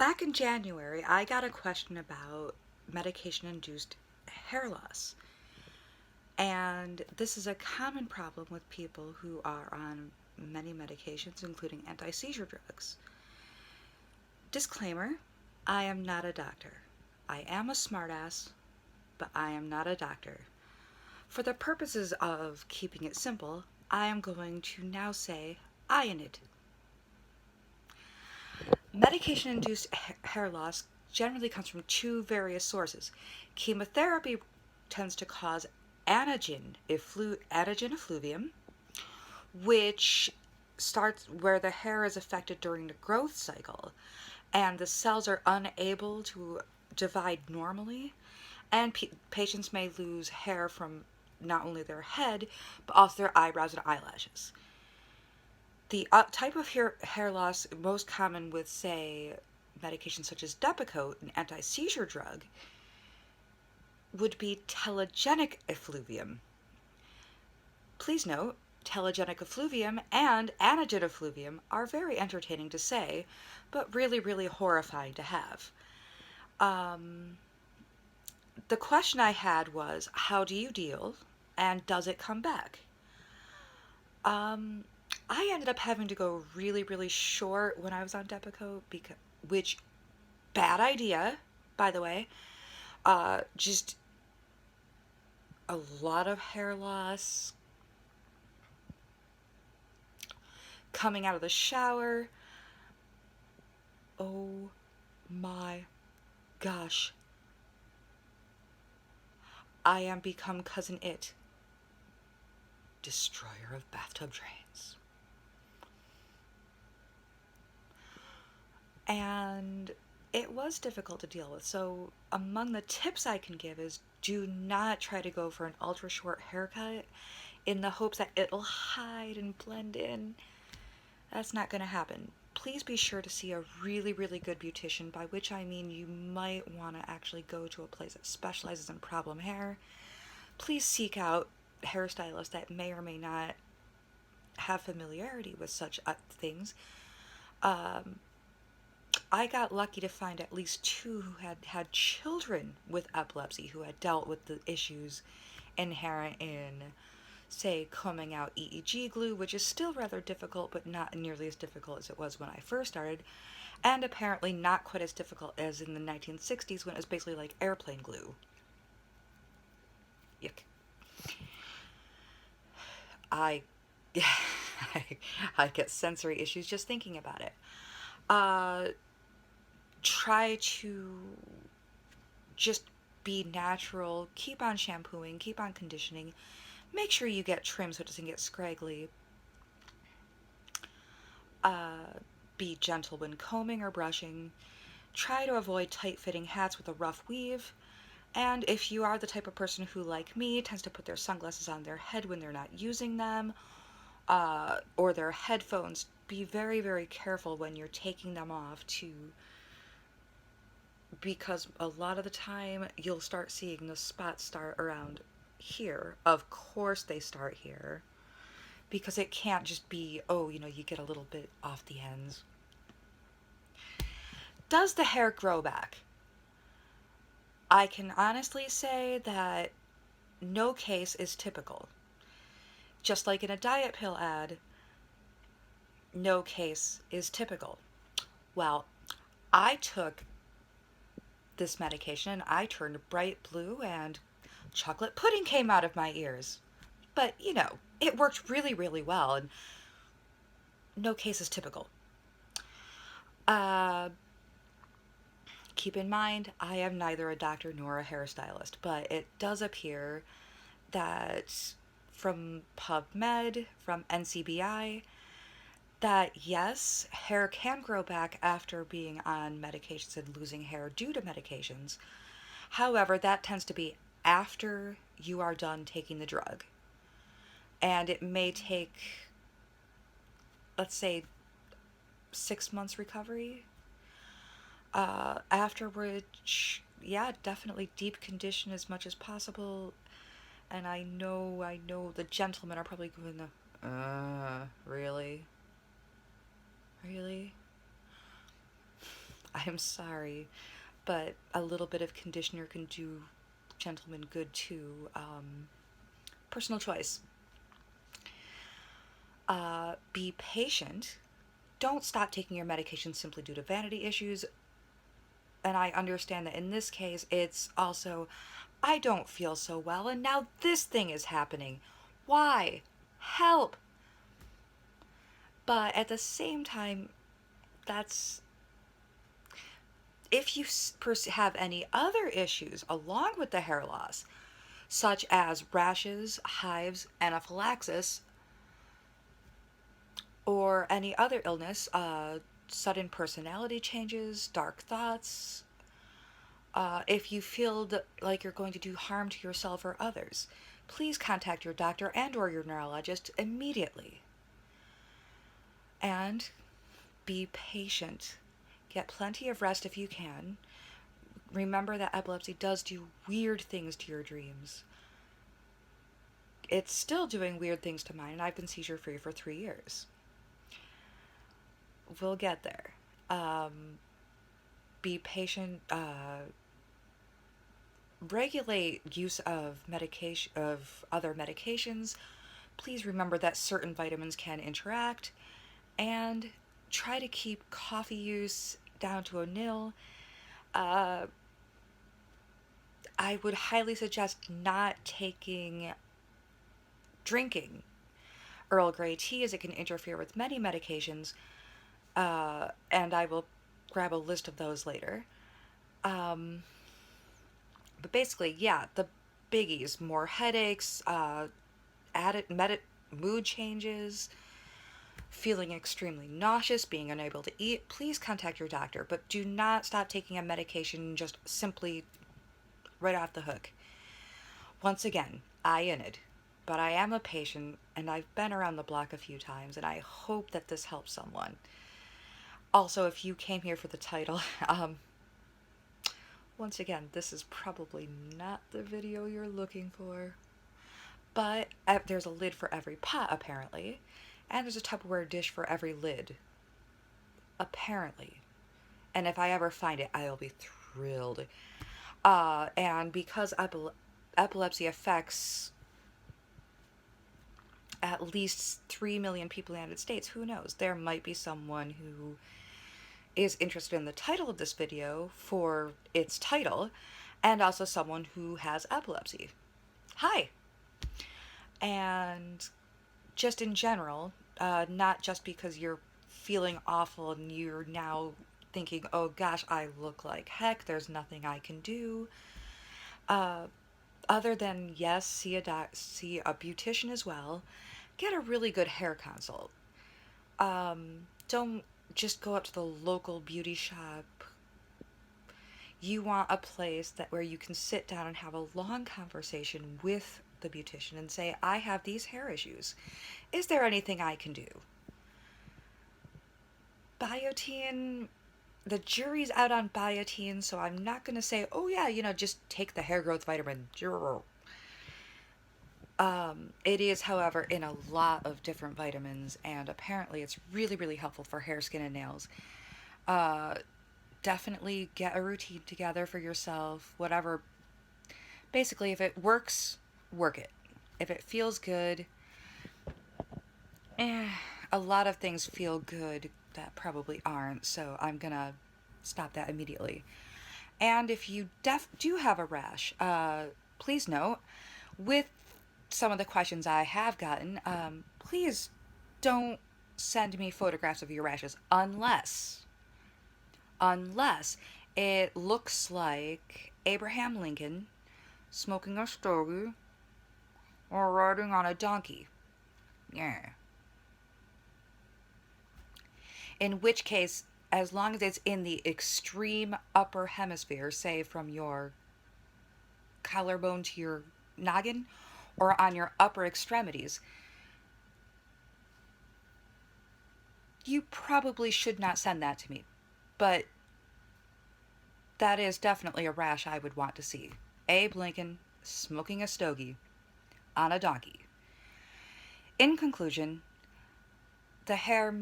Back in January, I got a question about medication-induced hair loss. And this is a common problem with people who are on many medications, including anti-seizure drugs. Disclaimer, I am not a doctor. I am a smartass, but I am not a doctor. For the purposes of keeping it simple, I am going to now say I in it. Medication-induced hair loss generally comes from two various sources. Chemotherapy tends to cause anagen effluvium, which starts where the hair is affected during the growth cycle, and the cells are unable to divide normally, and patients may lose hair from not only their head, but also their eyebrows and eyelashes. The type of hair loss most common with, say, medications such as Depakote, an anti-seizure drug, would be telegenic effluvium. Please note, telegenic effluvium and anagen effluvium are very entertaining to say, but really, really horrifying to have. The question I had was, how do you deal, and does it come back? I ended up having to go really, really short when I was on Depakote, which, bad idea, by the way. Just a lot of hair loss, coming out of the shower. Oh my gosh. I am become Cousin It, destroyer of bathtub drains. And it was difficult to deal with. So among the tips I can give is, do not try to go for an ultra short haircut in the hopes that it'll hide and blend in. That's not going to happen. Please be sure to see a really, really good beautician, by which I mean you might want to actually go to a place that specializes in problem hair. Please seek out hairstylists that may or may not have familiarity with such things. I got lucky to find at least two who had children with epilepsy, who had dealt with the issues inherent in, say, combing out EEG glue, which is still rather difficult, but not nearly as difficult as it was when I first started, and apparently not quite as difficult as in the 1960s, when it was basically like airplane glue. Yuck. I get sensory issues just thinking about it. Try to just be natural, keep on shampooing, keep on conditioning, make sure you get trim so it doesn't get scraggly. Be gentle when combing or brushing. Try to avoid tight-fitting hats with a rough weave. And if you are the type of person who, like me, tends to put their sunglasses on their head when they're not using them, or their headphones, be very, very careful when you're taking them off because a lot of the time you'll start seeing the spots start around here. Of course they start here, because it can't just be, oh, you get a little bit off the ends. Does the hair grow back? I can honestly say that no case is typical. Just like in a diet pill ad, no case is typical. Well, I took this medication and I turned bright blue and chocolate pudding came out of my ears. But, it worked really, really well, and no case is typical. Keep in mind, I am neither a doctor nor a hairstylist, but it does appear that from PubMed, from NCBI, that yes, hair can grow back after being on medications and losing hair due to medications. However, that tends to be after you are done taking the drug. And it may take, let's say, 6 months recovery. After which, yeah, definitely deep condition as much as possible. And I know the gentlemen are probably going to, really? Really? I am sorry, but a little bit of conditioner can do gentlemen good too. Personal choice. Be patient. Don't stop taking your medication simply due to vanity issues. And I understand that in this case, it's also, I don't feel so well, and now this thing is happening. Why? Help! But at the same time, that's, if you have any other issues along with the hair loss, such as rashes, hives, anaphylaxis, or any other illness, sudden personality changes, dark thoughts, if you feel like you're going to do harm to yourself or others, please contact your doctor and or your neurologist immediately. And be patient. Get plenty of rest if you can. Remember that epilepsy does do weird things to your dreams. It's still doing weird things to mine, and I've been seizure free for 3 years. We'll get there. Be patient. Regulate use of medication, of other medications. Please remember that certain vitamins can interact, and try to keep coffee use down to a nil. I would highly suggest not drinking Earl Grey tea, as it can interfere with many medications, and I will grab a list of those later. But basically, yeah, the biggies: more headaches, mood changes, feeling extremely nauseous, being unable to eat. Please contact your doctor, but do not stop taking a medication just simply right off the hook. Once again, I Enid, but I am a patient and I've been around the block a few times, and I hope that this helps someone. Also, if you came here for the title, once again, this is probably not the video you're looking for. But there's a lid for every pot, apparently. And there's a Tupperware dish for every lid. Apparently. And if I ever find it, I'll be thrilled. And because epilepsy affects at least 3 million people in the United States, who knows? There might be someone who is interested in the title of this video for its title, and also someone who has epilepsy. Hi! And just in general, not just because you're feeling awful and you're now thinking, oh gosh, I look like heck, there's nothing I can do. Other than, yes, see a beautician as well. Get a really good hair consult. Don't just go up to the local beauty shop. You want a place where you can sit down and have a long conversation with the beautician and say, I have these hair issues. Is there anything I can do? Biotin, the jury's out on biotin, so I'm not going to say, oh yeah, just take the hair growth vitamin. It is, however, in a lot of different vitamins, and apparently it's really, really helpful for hair, skin, and nails. Definitely get a routine together for yourself, whatever. Basically, if it works, work it. If it feels good, a lot of things feel good that probably aren't, so I'm gonna stop that immediately. And if you do have a rash, please note, with some of the questions I have gotten, please don't send me photographs of your rashes unless it looks like Abraham Lincoln smoking a stogie or riding on a donkey. Yeah. In which case, as long as it's in the extreme upper hemisphere, say from your collarbone to your noggin, or on your upper extremities, you probably should not send that to me. But that is definitely a rash I would want to see. Abe Lincoln smoking a stogie on a donkey. In conclusion, the hair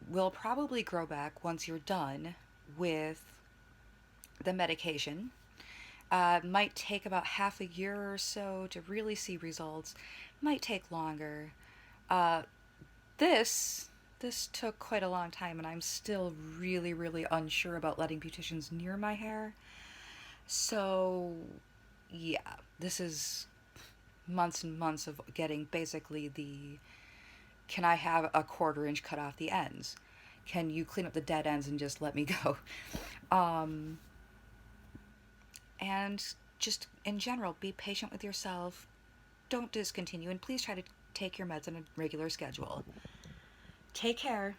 will probably grow back once you're done, with the medication. Might take about half a year or so to really see results. Might take longer. Uh, this this took quite a long time, and I'm still really, really unsure about letting beauticians near my hair. So, yeah, this is months and months of getting basically the, can I have a quarter inch cut off the ends? Can you clean up the dead ends and just let me go? Um, and just in general, be patient with yourself. Don't discontinue, and please try to take your meds on a regular schedule. Take care.